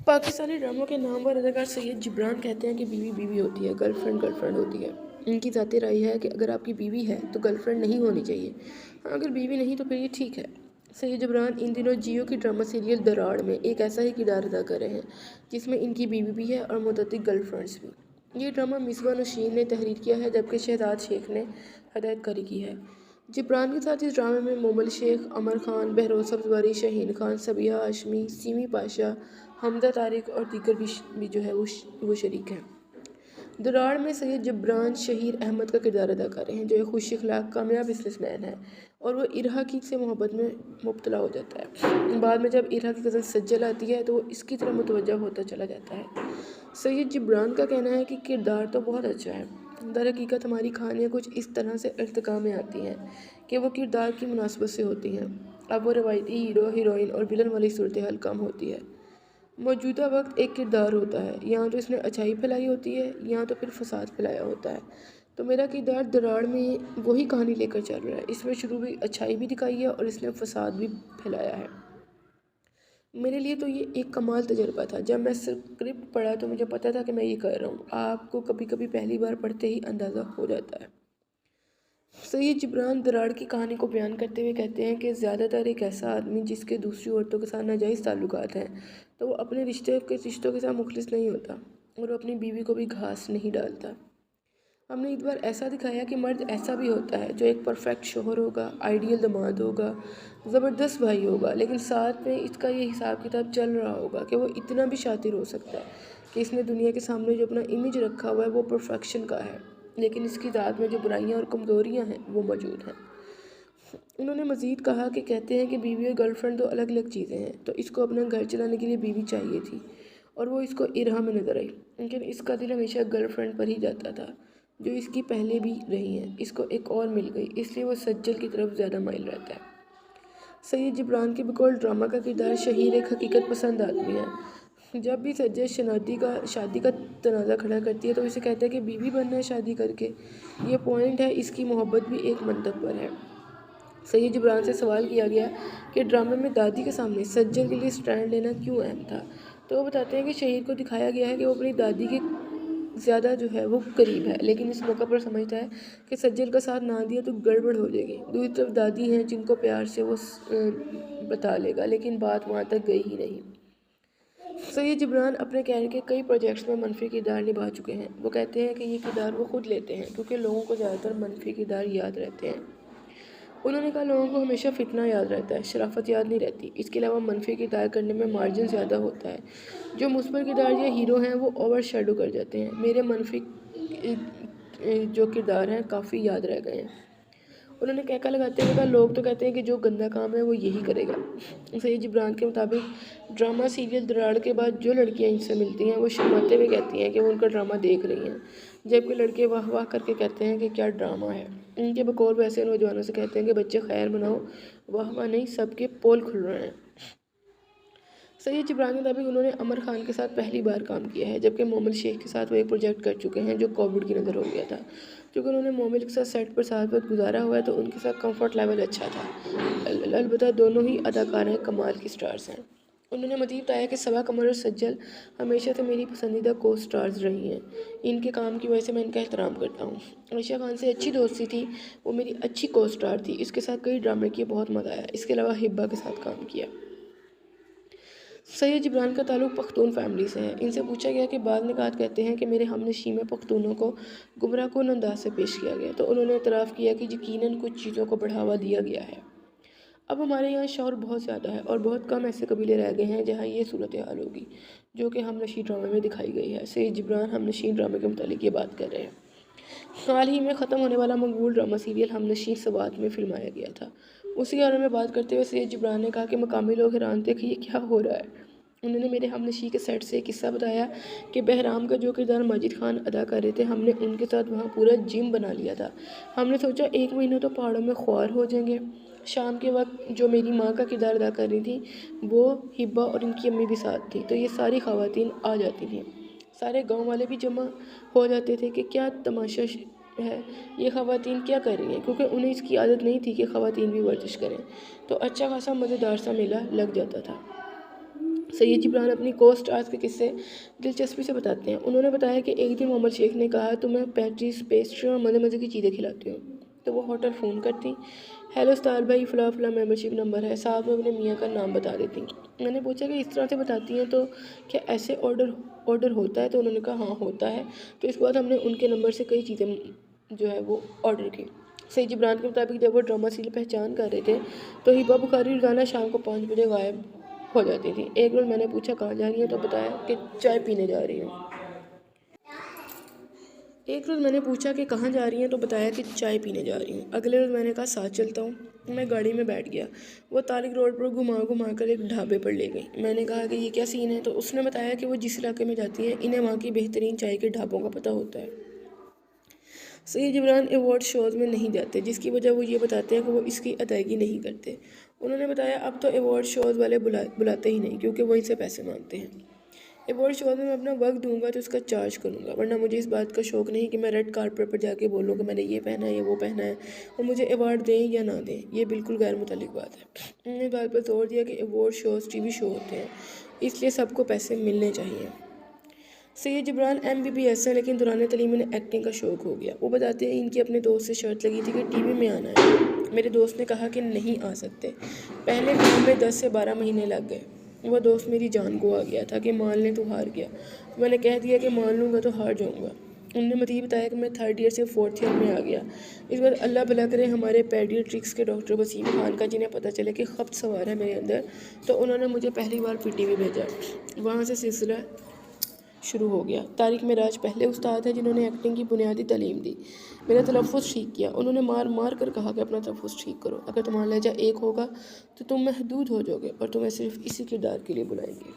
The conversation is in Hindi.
पाकिस्तानी ड्रामों के नामवर अदाकार सैयद जिब्रान कहते हैं कि बीवी बीवी होती है, गर्लफ्रेंड गर्लफ्रेंड होती है। इनकी ज़ाती राय है कि अगर आपकी बीवी है तो गर्लफ्रेंड नहीं होनी चाहिए। हाँ, अगर बीवी नहीं तो फिर ये ठीक है। सैयद जिब्रान इन दिनों जियो की ड्रामा सीरियल दराड़ में एक ऐसा ही किरदार अदा कर रहे हैं जिसमें इनकी बीवी भी है और मुतअद्दिद गर्लफ्रेंड्स भी। ये ड्रामा मिसबा नशीन ने तहरीर किया है जबकि शहजाद शेख ने हदायतकारी की है। जिब्रान के साथ इस ड्रामे में मोमल शेख, अमर खान, बहरोज सब्जवारी, शहीन खान, सबिया हाशमी, सीमी पाशा, हमदा तारिक और दीगर भी जो है वो शरीक हैं। दराड़ में सैयद जिब्रान शहीर अहमद का किरदार अदा कर रहे हैं जो एक खुश अखलाक कामयाब बिजनेसमैन है और वो इरहा की से मोहब्बत में मुब्तला हो जाता है। बाद में जब इरहा की कज़न सज्जल आती है तो वो इसकी तरफ मुतवज्जा होता चला जाता है। सैयद जिब्रान का कहना है कि किरदार तो बहुत अच्छा है, दर हकीकत हमारी कहानियाँ कुछ इस तरह से इर्तिका में आती हैं कि वो किरदार की मुनासबत से होती हैं। अब वो रवायती हीरो हीरोइन और विलन वाली सूरत हाल कम होती है। मौजूदा वक्त एक किरदार होता है, या तो इसने अच्छाई फैलाई होती है या तो फिर फसाद फैलाया होता है। तो मेरा किरदार दराड़ में वही कहानी लेकर चल रहा है। इसमें शुरू भी अच्छाई भी दिखाई है और इसने फसाद भी फैलाया है। मेरे लिए तो ये एक कमाल तजुर्बा था। जब मैं स्क्रिप्ट पढ़ा तो मुझे पता था कि मैं ये कर रहा हूँ। आपको कभी कभी पहली बार पढ़ते ही अंदाज़ा हो जाता है। सैयद जिब्रान दराड़ की कहानी को बयान करते हुए कहते हैं कि ज़्यादातर एक ऐसा आदमी जिसके दूसरी औरतों के साथ नाजायज़ ताल्लुकात हैं तो वो अपने रिश्तों के साथ मुखलिस नहीं होता और वो अपनी बीवी को भी घास नहीं डालता। हमने एक बार ऐसा दिखाया कि मर्द ऐसा भी होता है जो एक परफेक्ट शोहर होगा, आइडियल दामाद होगा, ज़बरदस्त भाई होगा, लेकिन साथ में इसका ये हिसाब किताब चल रहा होगा कि वो इतना भी शातिर हो सकता है कि इसने दुनिया के सामने जो अपना इमेज रखा हुआ है वो परफेक्शन का है, लेकिन इसकी ज़ात में जो बुराइयां और कमज़ोरियां हैं वो मौजूद हैं। उन्होंने मज़ीद कहा कि कहते हैं कि बीवी और गर्लफ्रेंड दो अलग अलग चीज़ें हैं, तो इसको अपना घर चलाने के लिए बीवी चाहिए थी और वो इसको इरहा में नज़र आई, लेकिन इसका दिल हमेशा गर्लफ्रेंड पर ही जाता था जो इसकी पहले भी रही हैं। इसको एक और मिल गई, इसलिए वो सज्जल की तरफ ज़्यादा माइल रहता है। सैयद जिब्रान के बकौल ड्रामा का किरदार शहीर एक हकीकत पसंद आदमी है। जब भी सज्जल शादी का तनाज़ा खड़ा करती है तो इसे कहता है कि बीवी बनना है शादी करके। ये पॉइंट है, इसकी मोहब्बत भी एक मंतब पर है। सैयद जिब्रान से सवाल किया गया कि ड्रामे में दादी के सामने सज्जल के लिए स्टैंड लेना क्यों अहम था, तो वो बताते हैं कि शहीर को दिखाया गया है कि वो अपनी दादी के ज़्यादा जो है वो करीब है, लेकिन इस मौका पर समझता है कि सज्जल का साथ ना दिया तो गड़बड़ हो जाएगी। दूसरी तरफ दादी हैं जिनको प्यार से वो बता लेगा, लेकिन बात वहाँ तक गई ही नहीं। सैयद जिब्रान अपने कैरियर के कई प्रोजेक्ट्स में मनफी किरदार निभा चुके हैं। वो कहते हैं कि ये किरदार वो खुद लेते हैं क्योंकि लोगों को ज़्यादातर मनफी किरदार याद रहते हैं। उन्होंने कहा, लोगों को हमेशा फितना याद रहता है, शराफत याद नहीं रहती। इसके अलावा मनफी किरदार करने में मार्जिन ज़्यादा होता है। जो मुस्बत किरदार या हीरो हैं वो ओवर शेडो कर जाते हैं। मेरे मनफी जो किरदार हैं काफ़ी याद रह गए हैं। उन्होंने कहका लगाते हुए कहा, लोग तो कहते हैं कि जो गंदा काम है वो यही करेगा। सैयद जिब्रान के मुताबिक ड्रामा सीरियल दराड़ के बाद जो लड़कियां इनसे मिलती हैं वो शर्माते हुए कहती हैं कि वो उनका ड्रामा देख रही हैं, जबकि लड़के वाह वाह करके कहते हैं कि क्या ड्रामा है। इनके बकौल वैसे नौजवानों से कहते हैं कि बच्चे खैर मनाओ, वाह वाह नहीं, सबके पोल खुल रहे हैं। सैयद जिब्रान के मुताबिक उन्होंने अमर खान के साथ पहली बार काम किया है, जबकि मोमिल शेख के साथ वो एक प्रोजेक्ट कर चुके हैं जो कोविड की नज़र हो गया था। क्योंकि उन्होंने मोमिल के साथ सेट पर साथ वक्त गुजारा हुआ है तो उनके साथ कंफर्ट लेवल अच्छा था। अलबत्ता दोनों ही अदाकारें कमाल की स्टार्स हैं। उन्होंने मज़ीद बताया कि सबा कमर और सज्जल हमेशा से मेरी पसंदीदा को स्टार्स रही हैं। इनके काम की वजह से मैं इनका एहतराम करता हूँ। आयशा खान से अच्छी दोस्ती थी, वो मेरी अच्छी को स्टार थी। इसके साथ कई ड्रामे किए, बहुत मज़ा आया। इसके अलावा हिब्बा के साथ काम किया। सैयद जिब्रान का ताल्लुक़ पख्तून फैमिली से है। इनसे पूछा गया कि बाद निकात कहते हैं कि मेरे हमनशी में पख्तूनों को गुमराहकुन अंदाज से पेश किया गया, तो उन्होंने इतराफ़ किया कि यकीनन कुछ चीज़ों को बढ़ावा दिया गया है। अब हमारे यहाँ शौहर बहुत ज़्यादा है और बहुत कम ऐसे कबीले रह गए हैं जहाँ ये सूरत हाल होगी जो कि हमनशी ड्रामे में दिखाई गई है। सैयद जिब्रान हमनशी ड्रामे के मुतालिक ये बात कर रहे हैं। हाल ही में ख़त्म होने वाला मकबूल ड्रामा सीरियल हमनशी सवात में फिल्माया गया था। उसी बारे में बात करते हुए सैयद जिब्रान ने कहा कि मकामी लोग हैरान थे कि ये क्या हो रहा है। उन्होंने मेरे हमनशी के सेट से एक किस्सा बताया कि बहराम का जो किरदार माजिद खान अदा कर रहे थे, हमने उनके साथ वहाँ पूरा जिम बना लिया था। हमने सोचा 1 महीना तो पहाड़ों में ख्वार हो जाएंगे। शाम के वक्त जो मेरी माँ का किरदार अदा कर रही थी वो हिब्बा और इनकी अम्मी भी साथ थी, तो ये सारी ख़वातीन आ जाती थीं। सारे गांव वाले भी जमा हो जाते थे कि क्या तमाशा है, ये ख़वातीन क्या कर रही हैं, क्योंकि उन्हें इसकी आदत नहीं थी कि ख़वातीन भी वर्जिश करें। तो अच्छा खासा मज़ेदार सा मेला लग जाता था। सैयद जिब्रान अपनी को स्टार्स के किस्से दिलचस्पी से बताते हैं। उन्होंने बताया कि एक दिन मोहम्मद शेख ने कहा तो मैं पैटीज, पेस्ट्री और मज़े मज़े की चीज़ें खिलाती हूँ। तो वो होटल फ़ोन करती, हेलो उस्ताद भाई, फ़लाँ फ़लाँ मेंबरशिप नंबर है, साथ में अपने मियाँ का नाम बता देती। मैंने पूछा कि इस तरह से बताती हैं तो क्या ऐसे ऑर्डर होता है? तो उन्होंने कहा हाँ होता है। तो इसके बाद हमने उनके नंबर से कई चीज़ें जो है वो ऑर्डर की। सैयद जिब्रान के मुताबिक जब वो ड्रामा सीरियल पहचान कर रहे थे तो हिबा बुखारी रोज़ाना शाम को 5 बजे गायब हो जाती थी। एक रोज़ मैंने पूछा कहाँ जा रही है तो बताया कि चाय पीने जा रही हूँ। एक रोज़ मैंने पूछा कि कहाँ जा रही हैं तो बताया कि चाय पीने जा रही हूँ। अगले रोज़ मैंने कहा साथ चलता हूँ। मैं गाड़ी में बैठ गया। वो तारिक रोड पर घुमा कर एक ढाबे पर ले गई। मैंने कहा कि ये क्या सीन है? तो उसने बताया कि वो जिस इलाके में जाती है इन्हें वहाँ की बेहतरीन चाय के ढाबों का पता होता है। सैयद जिब्रान अवार्ड शोज़ में नहीं जाते, जिसकी वजह वो ये बताते हैं कि वो इसकी अदायगी नहीं करते। उन्होंने बताया अब तो अवार्ड शोज़ वाले बुलाते ही नहीं क्योंकि वो इनसे पैसे मांगते हैं। अवार्ड शोज़ में मैं अपना वक्त दूंगा तो उसका चार्ज करूंगा, वरना मुझे इस बात का शौक़ नहीं कि मैं रेड कारपेट पर जाके बोलूँ कि मैंने ये पहना है या वो पहना है और मुझे अवार्ड दें या ना दें, ये बिल्कुल गैर मुतल्लिक बात है। उन्होंने बात पर जोर दिया कि अवार्ड शोज़ टीवी शो होते हैं, इसलिए सबको पैसे मिलने चाहिए। सैयद जिब्रान MBBS है लेकिन दौरान तलीम इन्हें एक्टिंग का शौक़ हो गया। वो बताते हैं इनकी अपने दोस्त से शर्त लगी थी कि टीवी में आना है। मेरे दोस्त ने कहा कि नहीं आ सकते। पहले काम में 10 से 12 महीने लग गए। वह दोस्त मेरी जान को आ गया था कि मान लें तो हार गया। मैंने कह दिया कि मान लूँगा तो हार जाऊँगा। उन्होंने मज़ीद बताया कि मैं 3rd ईयर से 4th ईयर में आ गया। इस बार अल्लाह भला करे हमारे पेडियाट्रिक्स के डॉक्टर वसीम खान का, जिन्हें पता चले कि खपत सवार है मेरे अंदर, तो उन्होंने मुझे पहली बार PTV भेजा। वहाँ से सिलसिला शुरू हो गया। तारिक मिराज पहले उस्ताद हैं जिन्होंने एक्टिंग की बुनियादी तालीम दी। मेरा तलफ़्फ़ुज़ ठीक किया। उन्होंने मार मार कर कहा कि अपना तलफ़्फ़ुज़ ठीक करो, अगर तुम्हारा लहजा एक होगा तो तुम महदूद हो जाओगे और तुम्हें सिर्फ इसी किरदार के लिए बुलाएंगे।